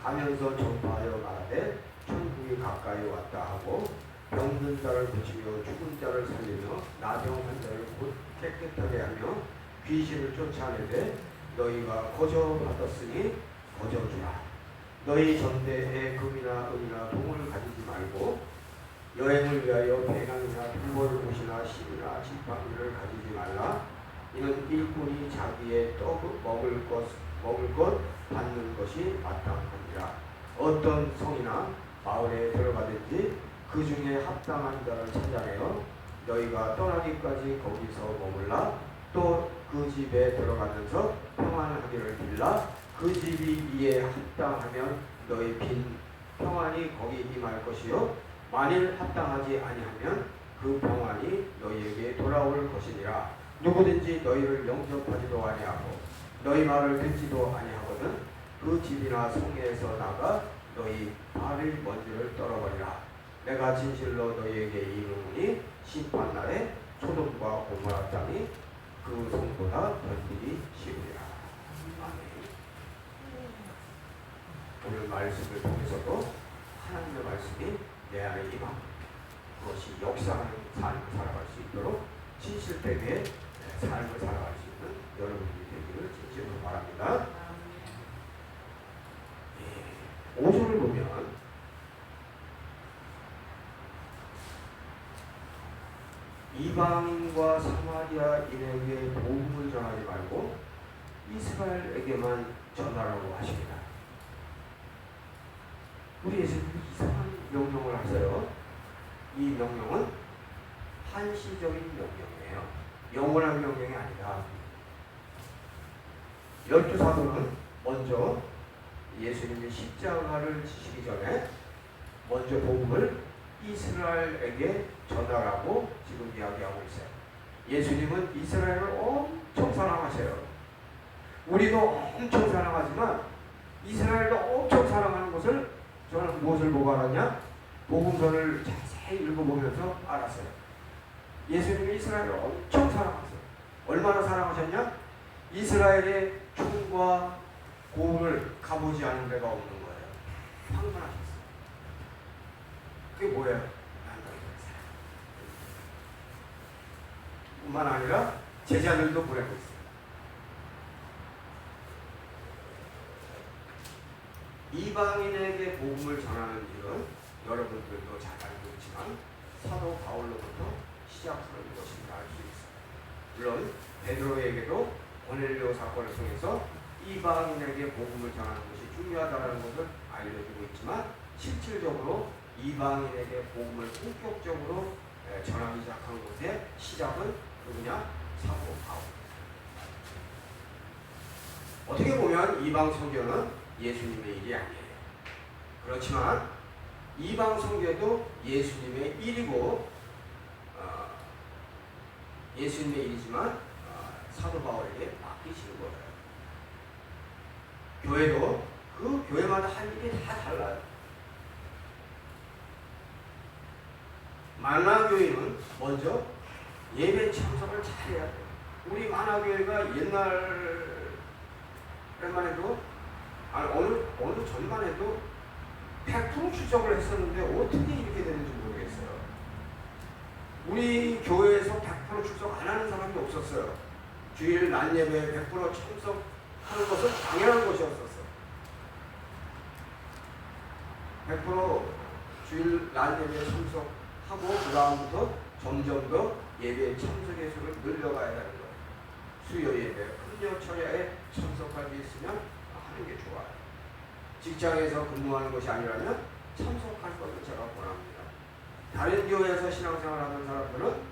가면서 전파하여 말하되 천국이 가까이 왔다 하고 병든 자를 고치며 죽은 자를 살리며 나병한 자를 곧 깨끗하게 하며 귀신을 쫓아내되 너희가 거저 받았으니 거저 주라. 너희 전대에 금이나 은이나 동을 가지지 말고 여행을 위하여 배낭이나 두벌 옷이나 실이나 지팡이를 가지지 말라. 이는 일꾼이 자기의 먹을 것 받는 것이 마땅하니라. 어떤 성이나 마을에 들어가든지 그 중에 합당한 자를 찾아내어 너희가 떠나기까지 거기서 머물라. 또 그 집에 들어가면서 평안하기를 빌라. 그 집이 이에 합당하면 너희 빈 평안이 거기 임할 것이요 만일 합당하지 아니하면 그 평안이 너희에게 돌아올 것이니라. 누구든지 너희를 영접하지도 아니하고 너희 말을 듣지도 아니하거든 그 집이나 성에서 나가 너희 발을 먼지를 떨어버리라. 내가 진실로 너희에게 이르노니 심판날에 소돔과 고모라 땅이 그 성보다 번들이 쉬우리라. 아멘. 오늘 말씀을 통해서도 하나님의 말씀이 내 안에 임하고 그것이 역사하는 삶을 살아갈 수 있도록 진실되게 삶을 살아갈 수 있는 여러분들이 되기를 진심으로 바랍니다. 5절을 보면 이방인과 사마리아인에게 복음을 전하지 말고 이스라엘에게만 전하라고 하십니다. 우리 예수님이 이상한 명령을 하세요. 이 명령은 한시적인 명령이에요. 영원한 명령이 아니라 12사도는 먼저 예수님이 십자가를 지시기 전에 먼저 복음을 이스라엘에게 전하라고 지금 이야기하고 있어요. 예수님은 이스라엘을 엄청 사랑하세요. 우리도 엄청 사랑하지만 이스라엘도 엄청 사랑하는 것을 저는 무엇을 보고 알았냐? 복음서를 자세히 읽어보면서 알았어요. 예수님이 이스라엘을 엄청 사랑하세요. 얼마나 사랑하셨냐? 이스라엘의 총과 고음을 가보지 않은 데가 없는 거예요. 황만하셨어요. 그게 뭐예요? 뿐만 아니라 제자들도 보내고 있어요. 이방인에게 복음을 전하는 일은 여러분들도 잘 알고 있지만 사도 바울로부터 시작하는 것임을 알 수 있어요. 물론 베드로에게도 고넬료 사건을 통해서 이방인에게 복음을 전하는 것이 중요하다는 것을 알려주고 있지만 실질적으로 이방인에게 복음을 본격적으로 전하기 시작한 것의 시작은 누구냐? 사도 바울. 어떻게 보면 이방 선교는 예수님의 일이 아니에요. 그렇지만 이방 선교도 예수님의 일이고 예수님의 일이지만 사도 바울에게 맡기신 거예요. 교회도 그 교회마다 할 일이 다 달라요. 만화교회는 먼저 예배 참석을 잘해야 돼요. 우리 만화교회가 옛날에만 해도 어느 전만 해도 100% 출석을 했었는데 어떻게 이렇게 되는지 모르겠어요. 우리 교회에서 100% 출석 안 하는 사람이 없었어요. 주일 낮 예배에 100% 참석하는 것은 당연한 것이었었어요. 100% 주일 낮 예배에 참석하고 그 다음부터 점점 더 예배의 참석의 수를 늘려가야 되는 거예요. 수요 예배, 금요 철야에 참석할 수 있으면 하는 게 좋아요. 직장에서 근무하는 것이 아니라면 참석할 것을 제가 권합니다. 다른 교회에서 신앙생활하는 사람들은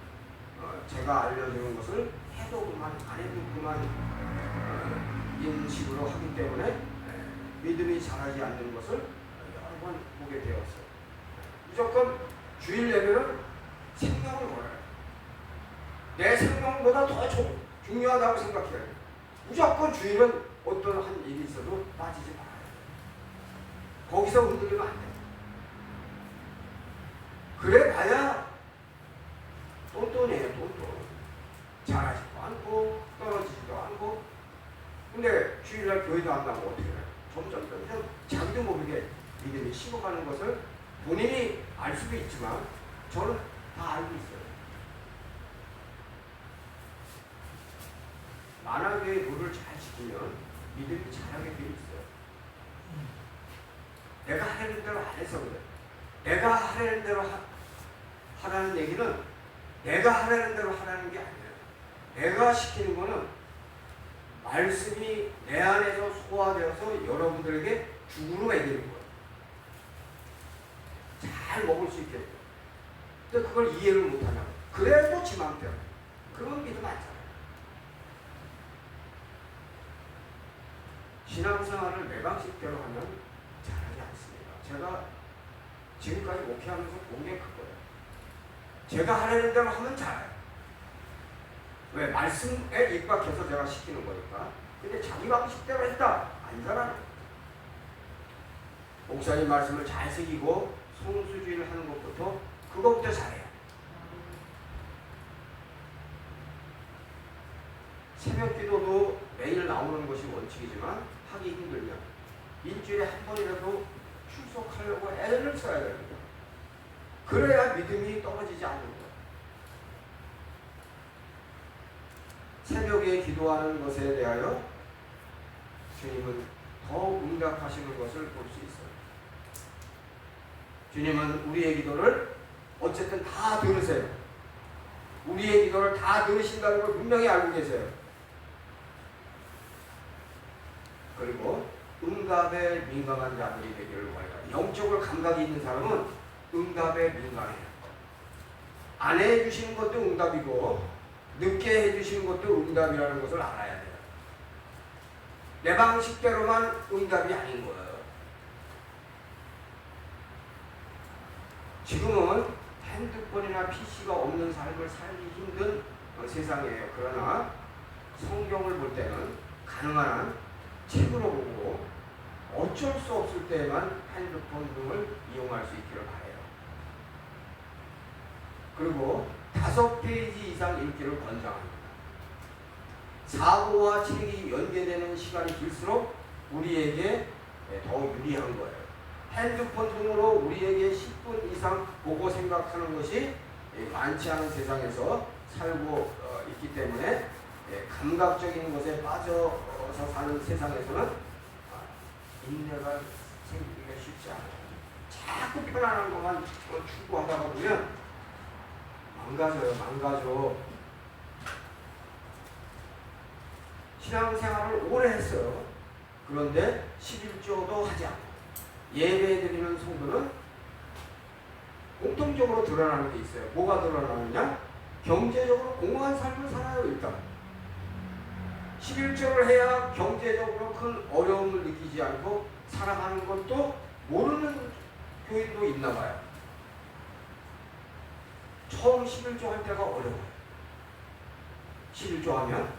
제가 알려주는 것을 해도 그만 안 해도 그만 인식으로 하기 때문에 믿음이 자라지 않는 것을 여러 번 보게 되었어요. 무조건 주일 예배는 생명을 걸어요. 내 생명보다 더 중요하다고 생각해요. 무조건 주일은 어떤 한 일이 있어도 빠지지 말아요. 거기서 흔들리면 안 돼요. 그래 봐야 똔똔해요. 똔똔. 잘하지도 않고 떨어지지도 않고. 근데 주일날 교회도 안 나고 어떻게 해요? 점점 자기도 모르게 모르게 믿음이 식어가는 것을 본인이 알 수도 있지만 저는 다 알고 있어요. 만약에 룰을 잘 지키면 믿음이 잘하게 되어 있어요. 내가 하려는 대로 안 해서 그래. 내가 하려는 대로 하라는 얘기는 내가 하려는 대로 하라는 게 아니에요. 내가 시키는 거는 말씀이 내 안에서 소화되어서 여러분들에게 죽으로 먹이는 거예요. 잘 먹을 수 있게. 근데 그걸 이해를 못하면 그래도 지 마음대로. 그건 믿음 아니잖아요. 신앙생활을 내 방식대로 하면 잘하지 않습니다. 제가 지금까지 목회하면서 본 게 그거예요. 제가 하려는 대로 하면 잘해요. 왜? 말씀에 입각해서 제가 시키는 거니까. 근데 자기 방식대로 했다. 아니잖아요. 목사님 말씀을 잘 새기고 성수주의를 하는 것부터 그것부터 잘해요. 새벽 기도도 매일 나오는 것이 원칙이지만 하기 힘들면 일주일에 한 번이라도 출석하려고 애를 써야 됩니다. 그래야 믿음이 떨어지지 않는 거예요. 새벽에 기도하는 것에 대하여 주님은 더 응답하시는 것을 볼 수 있어요. 주님은 우리의 기도를 어쨌든 다 들으세요. 우리의 기도를 다 들으신다는 걸 분명히 알고 계세요. 그리고 응답에 민감한 자들이 되기를 원해요. 영적으로 감각이 있는 사람은 응답에 민감해요. 안 해주시는 것도 응답이고 늦게 해주시는 것도 응답이라는 것을 알아야 돼요. 내 방식대로만 응답이 아닌 거예요. 지금은 핸드폰이나 PC가 없는 삶을 살기 힘든 세상이에요. 그러나 성경을 볼 때는 가능한 한 책으로 보고 어쩔 수 없을 때만 핸드폰 등을 이용할 수 있기를 바라요. 그리고 5페이지 이상 읽기를 권장합니다. 사고와 책이 연계되는 시간이 길수록 우리에게 더 유리한 거예요. 핸드폰 등으로 우리에게 10분 이상 보고 생각하는 것이 많지 않은 세상에서 살고 있기 때문에 감각적인 것에 빠져서 사는 세상에서는 인내가 생기기가 쉽지 않아요. 자꾸 편안한 것만 추구하다가 보면 망가져. 신앙생활을 오래 했어요. 그런데 11조도 하지 않고 예배 드리는 성도는 공통적으로 드러나는 게 있어요. 뭐가 드러나느냐? 경제적으로 공허한 삶을 살아요. 일단 11조를 해야 경제적으로 큰 어려움을 느끼지 않고 살아가는 것도 모르는 교인도 있나 봐요. 처음 11조 할 때가 어려워요. 11조 하면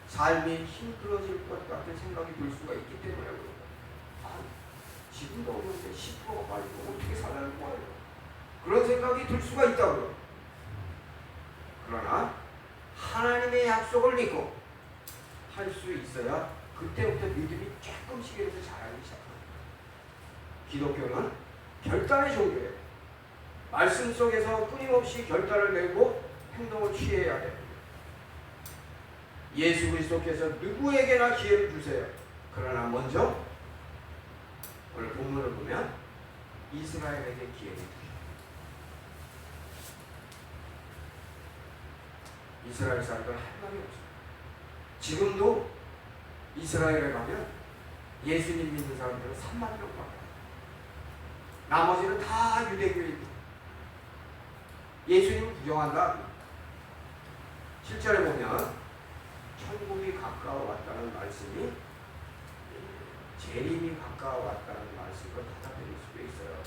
삶이 힘들어질 것 같은 생각이 들 수가 있기 때문에 그런 거예요. 지금도 없는데 10%가 빠지고 어떻게 살라는 거예요. 그런 생각이 들 수가 있다고요. 그러나 하나님의 약속을 믿고 할 수 있어야 그때부터 믿음이 조금씩이라도 자라기 시작합니다. 기독교는 결단의 종교예요. 말씀 속에서 끊임없이 결단을 내고 행동을 취해야 됩니다. 예수 그리스도께서 누구에게나 기회를 주세요. 그러나 먼저 오늘 본문을 보면 이스라엘에게 기회를 주십니다. 이스라엘 사람들은 할 말이 없어요. 지금도 이스라엘에 가면 예수님 믿는 사람들은 3만 명밖에. 나머지는 다 유대교인입니다. 예수님을 부정한다. 실제로 보면 천국이 가까워왔다는 말씀이 재림이 가까워왔다는 말씀을 받아들일 수도 있어요.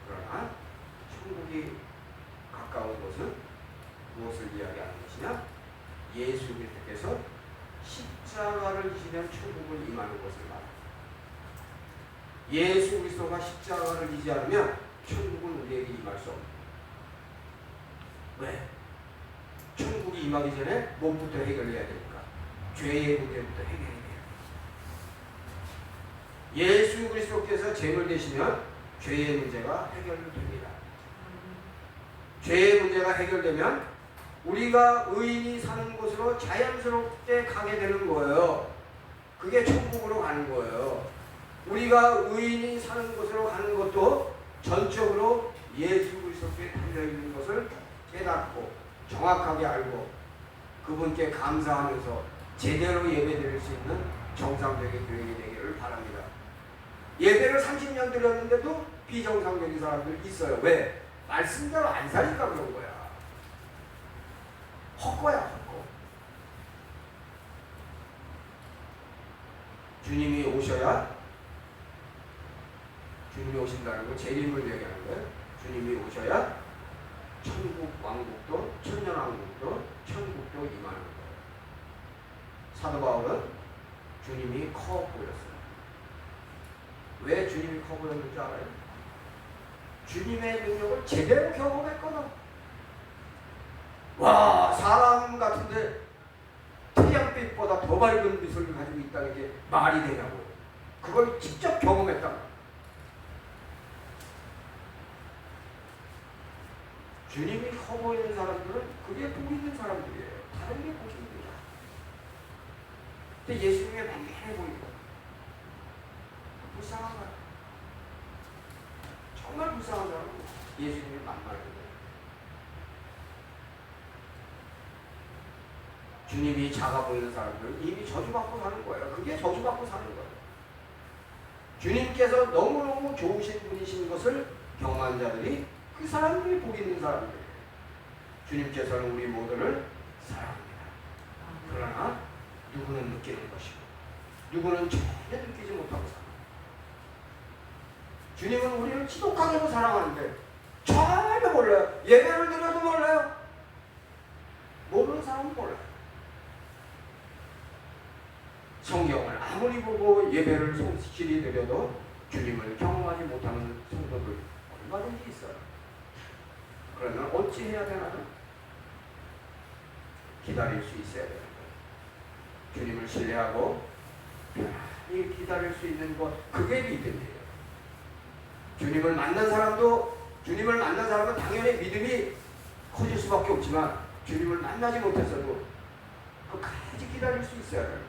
그러나 천국이 가까운 것은 무엇을 이야기하는 것이냐? 예수 그리스도께서 십자가를 지면 천국을 임하는 것을 말합니다. 예수 그리스도가 십자가를 지지 않으면 천국은 우리에게 임할 수 없습니다. 왜? 천국이 임하기 전에 무엇부터 해결해야 됩니까? 죄의 문제부터 해결해야 돼요. 예수 그리스도께서 제물 되시면 죄의 문제가 해결됩니다. 죄의 문제가 해결되면 우리가 의인이 사는 곳으로 자연스럽게 가게 되는 거예요. 그게 천국으로 가는 거예요. 우리가 의인이 사는 곳으로 가는 것도 전적으로 예수 그리스도께 달려있는 것을 깨닫고 정확하게 알고 그분께 감사하면서 제대로 예배드릴 수 있는 정상적인 교육이 되기를 바랍니다. 예배를 30년 드렸는데도 비정상적인 사람들 있어요. 왜? 말씀대로 안 사니까 그런 거야. 헛거야, 헛거. 주님이 오셔야, 주님이 오신다는 거 재림을 얘기하는 거예요. 주님이 오셔야 천국 왕국도, 천년왕국도, 천국도 임하는 거예요. 사도 바울은 주님이 커 보였어요. 왜 주님이 커 보였는지 알아요? 주님의 능력을 제대로 경험했거든. 와, 사람 같은데 태양빛보다 더 밝은 미소를 가지고 있다는 게 말이 되냐고. 그걸 직접 경험했다. 주님이 커 보이는 사람들은 그게 복 있는 사람들이에요. 다른 게 복이 있느냐. 근데 예수님이 만만해 보이고 불쌍한 거야. 정말 불쌍한 사람은 예수님이 만만해 보여요. 주님이 작아 보이는 사람들은 이미 저주받고 사는 거예요. 그게 저주받고 사는 거예요. 주님께서 너무너무 좋으신 분이신 것을 경험한 자들이 그 사람들이 복 있는 사람들이에요. 주님께서는 우리 모두를 사랑합니다. 그러나 누구는 느끼는 것이고 누구는 전혀 느끼지 못하고 살아요. 주님은 우리를 지독하게도 사랑하는데 전혀 몰라요. 예배를 드려도 몰라요. 모르는 사람은 몰라요. 성경을 아무리 보고 예배를 성실히 드려도 주님을 경험하지 못하는 성도들 얼마든지 있어요. 그러면 어찌 해야 되나요? 기다릴 수 있어야 되는 거예요. 주님을 신뢰하고 편안히 기다릴 수 있는 것, 그게 믿음이에요. 주님을 만난 사람은 당연히 믿음이 커질 수밖에 없지만 주님을 만나지 못했어도 끝까지 기다릴 수 있어야 돼요.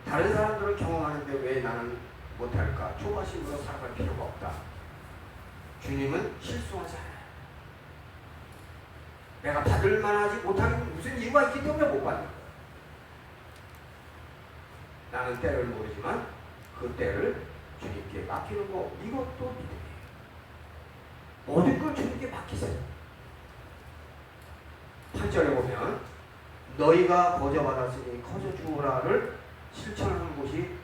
다른 사람들은 경험하는데 왜 나는 못할까? 조바심으로 살아갈 필요가 없다. 주님은 실수하지 않아요. 내가 받을 만하지 못하는 무슨 이유가 있기 때문에 못 받는 거예요. 나는 때를 모르지만 그 때를 주님께 맡기는 거, 이것도 믿음이에요. 모든 걸 주님께 맡기세요. 8절에 보면 너희가 거저 받았으니 거저 주오라를 실천하는 곳이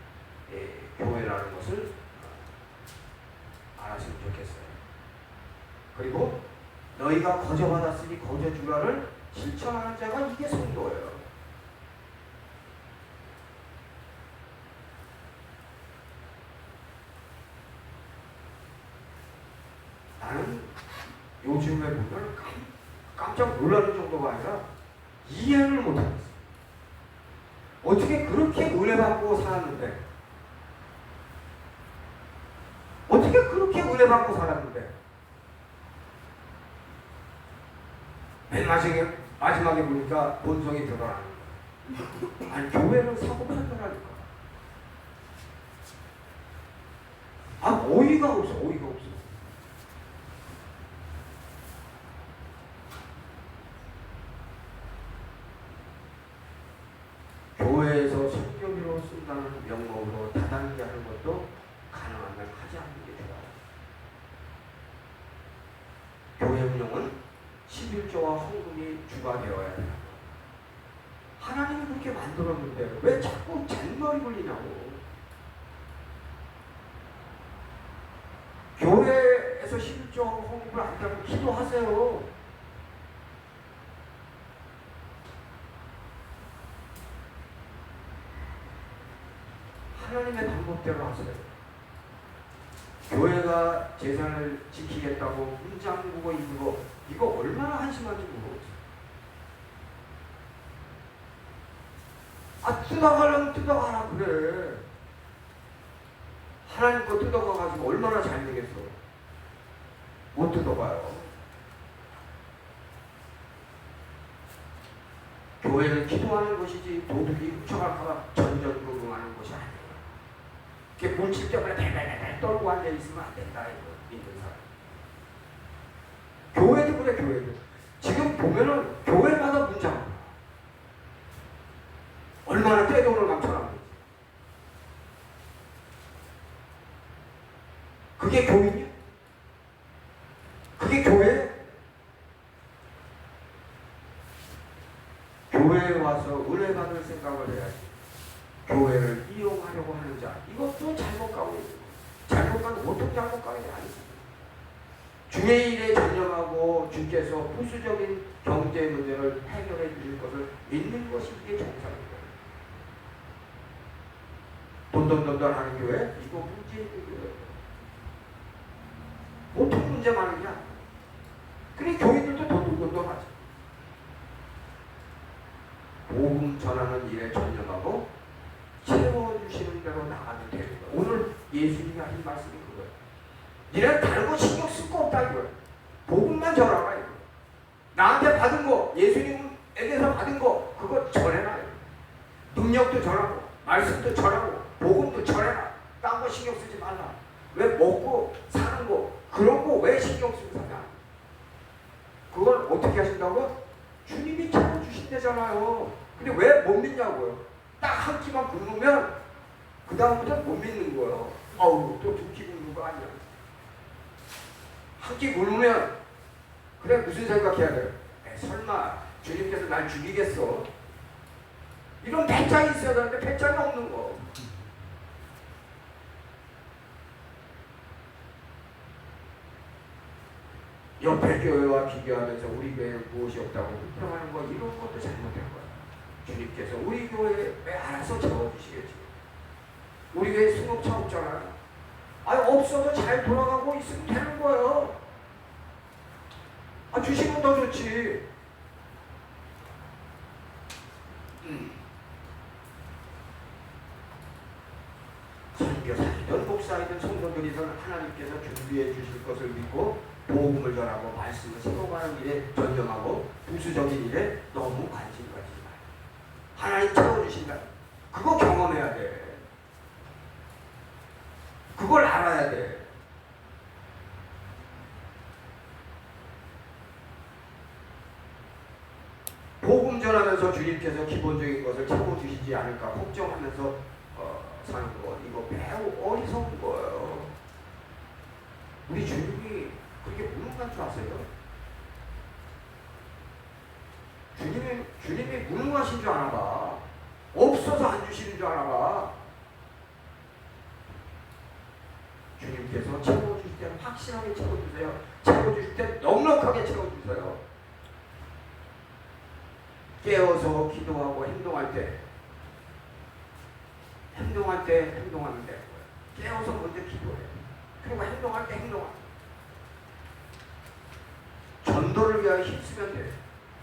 교회라는 것을 알았으면 좋겠어요. 그리고 너희가 거저 받았으니 거저 주라를 실천하는 자가 이게 성도예요. 나는 요즘에 보면 깜짝 놀라는 정도가 아니라 이해를 못하겠어요. 어떻게 그렇게 은혜받고 살았는데, 어떻게 그렇게 은혜받고 살았는데 맨 마지막에 보니까 본성이 드러나는 거예요. 아니, 교회는 사고 판단하니까. 어이가 없어. 교회에서 성경으로 쓴다는 명목으로 다단계 하는 것도 가능하면 하지 않는 게 좋아요. 교회 운영은 11조와 헌금이 주가 되어야 돼요. 하나님이 그렇게 만들었는데 왜 자꾸 잔머리 굴리냐고. 교회에서 11조 헌금을 안 하고 기도하세요. 하나님의 방법대로 하세요. 교회가 재산을 지키겠다고 문장구고 있는 거, 이거 얼마나 한심한지 모르겠어요. 뜯어가려면 뜯어가라 그래. 하나님 거 뜯어가가지고 얼마나 잘 되겠어. 못 뜯어가요. 교회는 기도하는 것이지 도둑이 훔쳐갈까봐 전전긍긍하는 것이 아니에요. 이렇게 물질 때문에 벨벨벨 떨고 앉아있으면 안 된다 이거 믿는 사람. 교회도 그래. 교회도 지금 보면은 교회마다 문제가 얼마나 떼돈을 감춰놨는지. 그게 교회냐? 그게 교회? 교회에 와서 은혜 받을 생각을 해야지. 교회를 이용하려고 하는 자, 이것도 잘못 가고 있는 거예요. 잘못 가는 보통 잘못 가는 게 아니에요. 주의 일에 전념하고 주께서 부수적인 경제 문제를 해결해 주실 것을 믿는 것이 이게 정상입니다. 돈돈돈돈 하는 교회? 이거 문제 있는 교회. 보통 문제 많은 게 아니에요. 그래 교회들도 돈돈돈돈 하죠. 복음 전하는 일에 전념하고 채워주시는 대로 나가면 되는 거예요. 오늘 예수님이 하신 말씀이 그거예요. 니네 다른 거 신경 쓸 거 없다 이거예요. 복음만 전하라 이거예요. 나한테 받은 거, 예수님에게서 받은 거 그거 전해라. 능력도 전하고 말씀도 전하고 복음도 전해라. 딴 거 신경 쓰지 말라. 왜 먹고 사는 거 그런 거 왜 신경 쓰고 사냐. 그걸 어떻게 하신다고요? 주님이 채워주신대잖아요. 근데 왜 못 믿냐고요. 딱 한 끼만 굶으면 그 다음부터 못 믿는 거예요. 아우 또 두 끼 굶는 거 아니야. 한 끼 굶으면 그래 무슨 생각해야 돼요? 설마 주님께서 날 죽이겠어? 이런 배짱이 있어야 되는데 배짱이 없는 거. 옆에 교회와 비교하면서 우리 교회는 무엇이 없다고 불평하는 거 이런 것도 잘못된 거야. 주님께서 우리 교회에 왜 알아서 채워주시겠지. 우리 교회 승업차 없잖아요. 아니 없어도 잘 돌아가고 있으면 되는 거예요. 아 주시면 더 좋지. 선교사이든 목사이든 성도들이든 하나님께서 준비해 주실 것을 믿고 복음을 전하고 말씀을 세워가는 일에 전념하고 부수적인 일에 너무 관심 가지지 마요. 하나님 채워주신다. 그거 경험해야 돼. 그걸 알아야 돼. 복음 전하면서 주님께서 기본적인 것을 채워주시지 않을까 걱정하면서 사는 거 이거 매우 어리석은 거예요. 우리 주님이 그렇게 무능한 줄 아세요? 주님이 무능하신 줄 아나 봐. 없어서 안 주시는 줄 아나 봐. 주님께서 채워주실 때는 확실하게 채워주세요. 채워주실 때 넉넉하게 채워주세요. 깨어서 기도하고 행동할 때 행동하면 되는 거예요. 깨어서 먼저 기도해요. 그리고 행동할 때 행동하고 전도를 위하여 힘쓰면 돼요.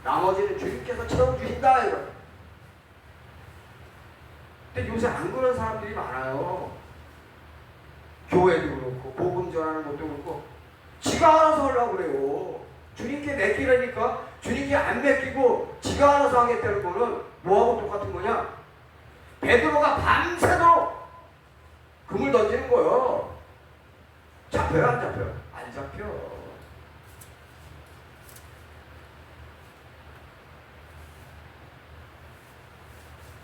나머지는 주님께서 채워주신다 이거. 근데 요새 안 그런 사람들이 많아요. 교회도 그렇고 복음 전하는 것도 그렇고 지가 알아서 하려고 그래요. 주님께 맡기라니까 주님께 안 맡기고 지가 알아서 하겠다는 거는 뭐하고 똑같은 거냐. 베드로가 밤새도록 금을 던지는 거예요. 잡혀요 안 잡혀요? 안 잡혀.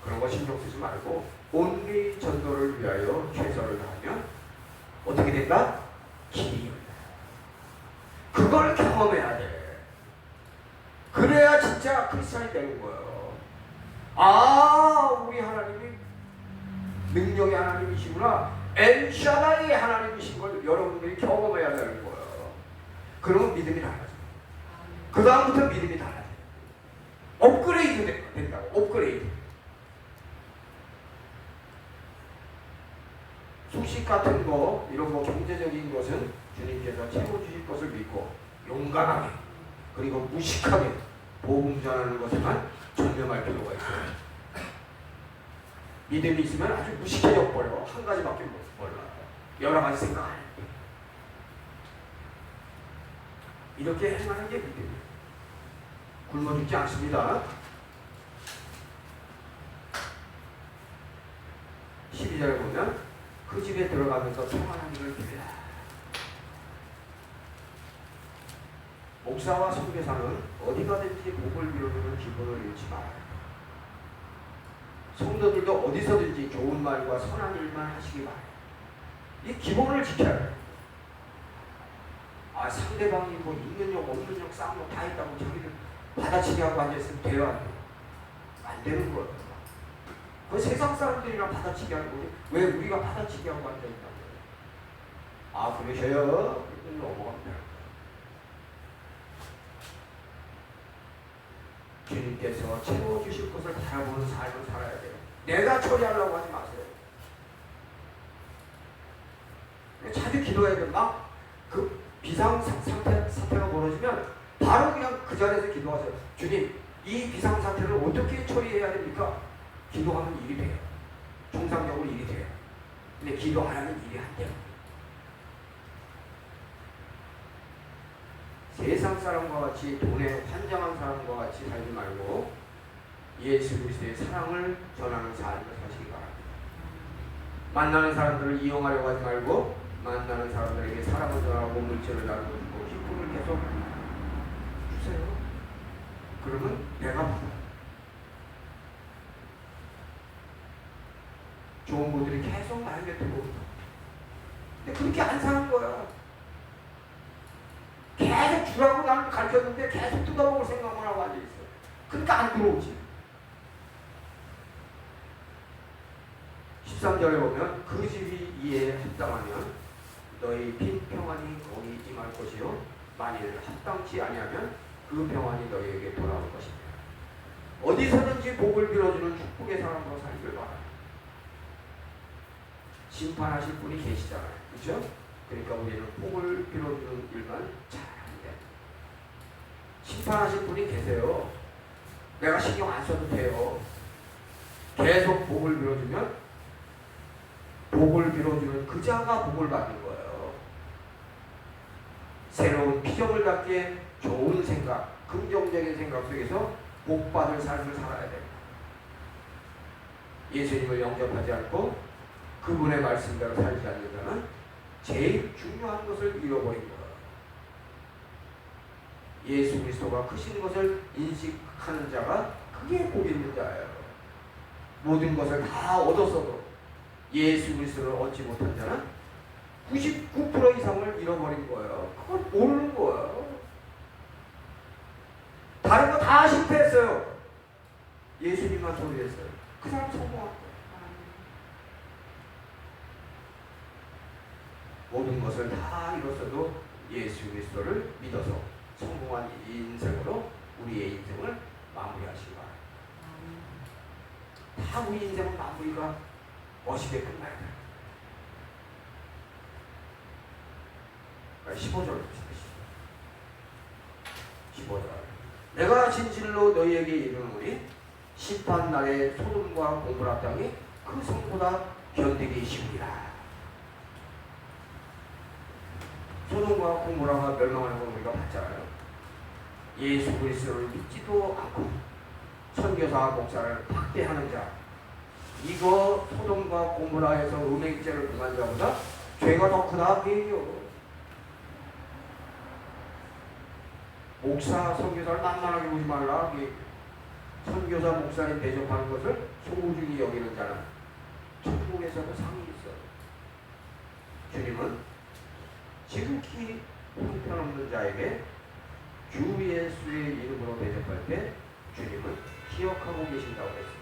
그런 거 신경 쓰지 말고 온리 전도를 위하여 최선을 다하면 어떻게 된다? 길이 열려요. 그걸 경험해야 돼. 그래야 진짜 크리스찬이 되는 거예요. 아 우리 하나님이 능력의 하나님이시구나. 엘샤다이의 하나님이신 걸 여러분들이 경험해야 되는 거예요. 그러면 믿음이 달라져요. 그 다음부터 믿음이 달라져요. 업그레이드 된다고. 업그레이드. 수식 같은 거 이런 거 경제적인 것은 주님께서 채워주실 것을 믿고 용감하게 그리고 무식하게 복음 전하는 것에만 전념할 필요가 있어요. 믿음이 있으면 아주 무식해져 버려. 한 가지밖에 몰라. 여러 가지 생각 안 해. 이렇게 행하는 게 믿음이에요. 굶어 죽지 않습니다. 12절에 보면 그 집에 들어가면서 평안하기를 빌라. 목사와 선교사는 어디 가든지 복을 빌어주는 기본을 잃지 말아요. 성도들도 어디서든지 좋은 말과 선한 일만 하시기 바라요. 이 기본을 지켜야 해요. 아, 상대방이 뭐 있는 욕 없는 욕 쌍욕 다 있다고 자기를 받아치게 하고 앉아있으면 돼요, 안 돼요? 안 되는 거예요. 그 세상 사람들이랑 받아치게 하는 거지 왜 우리가 받아치게 하고 앉아있다는 거예요? 아, 그러셔요? 넘어갑니다. 주님께서 채워주실 것을 바라보는 삶을 살아야 돼요. 내가 처리하려고 하지 마세요. 자주 기도해야 돼요. 막 그 비상사태가 벌어지면 바로 그냥 그 자리에서 기도하세요. 주님, 이 비상사태를 어떻게 처리해야 됩니까? 기도하면 일이 돼요. 정상적으로 일이 돼요. 근데 기도 안 하면 일이 안 돼요. 세상 사람과 같이 돈에 환장한 사람과 같이 살지 말고 예수 그리스도의 사랑을 전하는 삶을 사시기 바랍니다. 만나는 사람들을 이용하려고 하지 말고 만나는 사람들에게 사랑을 전하고 물질을 나누고 기쁨을 계속 주세요. 그러면 배가 부어요. 좋은 분들이 계속 나의 곁에 오고 근데 그렇게 안 사는 거야. 계속 주라고 나는 가르쳤는데 계속 뜯어먹을 생각만 하고 앉아있어요. 그러니까 안 들어오지. 13절에 보면 그 집이 이에 합당하면 너희 빈 평안이 거기 임할 것이요 만일 합당치 아니하면 그 평안이 너희에게 돌아올 것입니다. 어디서든지 복을 빌어주는 축복의 사람으로 살기를 바랍니다. 심판하실 분이 계시잖아요. 그렇죠? 그러니까 우리는 복을 빌어주는 일만 잘하면 돼요. 심판하실 분이 계세요. 내가 신경 안 써도 돼요. 계속 복을 빌어주면 복을 빌어주는 그 자가 복을 받는 거예요. 새로운 피조물 갖기에 좋은 생각, 긍정적인 생각 속에서 복받을 삶을 살아야 됩니다. 예수님을 영접하지 않고 그분의 말씀대로 살지 않는 자는 제일 중요한 것을 잃어버린 거예요. 예수 그리스도가 크신 것을 인식하는 자가 그게 복 있는 자예요. 모든 것을 다 얻었어도 예수 그리스도를 얻지 못한 자는 99% 이상을 잃어버린 거예요. 그걸 모르는 거예요. 다른 거 다 실패했어요. 예수님만 소리했어요. 그 사람 성공한 거예요. 모든 것을 다 잃었어도 예수 그리스도를 믿어서 성공한 인생으로 우리의 인생을 마무리하시기 바랍니다. 다 우리 인생은 마무리가 멋있게 끝나야 돼요. 15절 봅시다. 15절. 내가 진실로 너희에게 이르노니 심판날에 소돔과 고모라 땅이 그 성보다 견디기 쉬우리라. 소돔과 고모라가 멸망하는 걸 우리가 봤잖아요. 예수 그리스도를 믿지도 않고 선교사와 목사를 학대하는 자, 이거 소돔과 고모라에서 음행죄를 범한 자보다 죄가 더 크다 그 얘기요. 목사, 선교사를 만만하게 보지 말라. 선교사, 목사님 대접하는 것을 소중히 여기는 자는 천국에서도 상이 있어요. 주님은 지극히 형편없는 자에게 주 예수의 이름으로 대접할 때 주님은 기억하고 계신다고 했어요.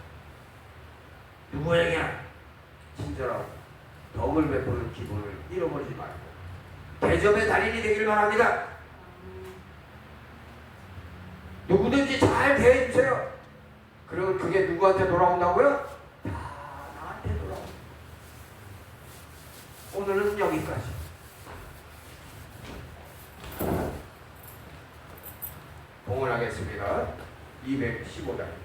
누구에게나 친절하고 덕을 베푸는 기분을 잃어버리지 말고 대접의 달인이 되길 바랍니다. 누구든지 잘 대해주세요. 그리고 그게 누구한테 돌아온다고요? 다 나한테 돌아옵니다. 오늘은 여기까지. 봉헌하겠습니다. 215장.